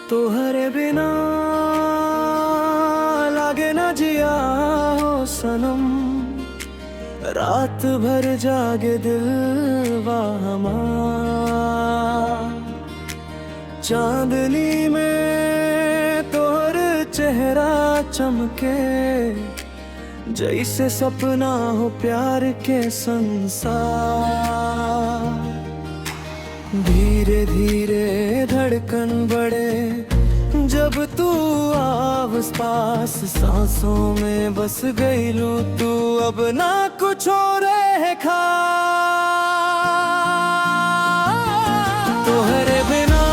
तोहरे बिना लागे ना जिया हो सनम। रात भर जागे दिलवा हमार। चांदनी में तोहर चेहरा चमके, जैसे सपना हो प्यार के संसार। धीरे धीरे धड़कन बढ़े जब तू आवाज़ पास, सांसों में बस गई लू तू, अब ना कुछ और है खास। तोहरे बिना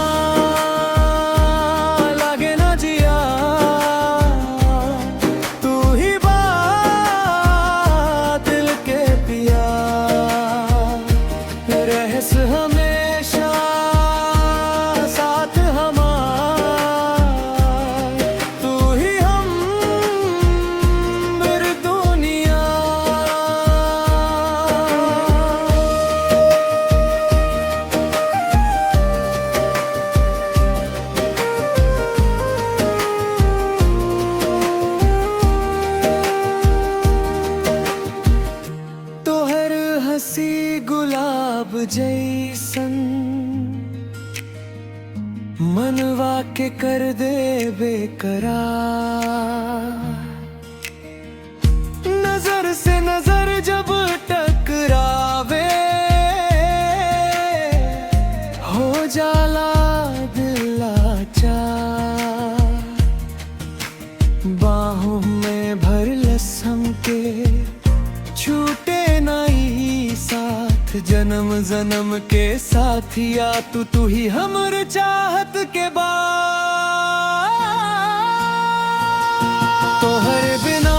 लागे ना जिया, तू ही बात दिल के पिया। रहस हमेशा साथ हमार, तू ही हम मेरी दुनिया। तोहर हंसी गुलाब जैसन, मनवा के कर दे बेकरार। नजर से नजर जब टकरावे, हो जाला दिल लाचार। बाहों में भर लसम के छूटे नाई साथ, जन्म जन्म के साथिया तू ही हमर चाहत के बाद। तोहरे बिना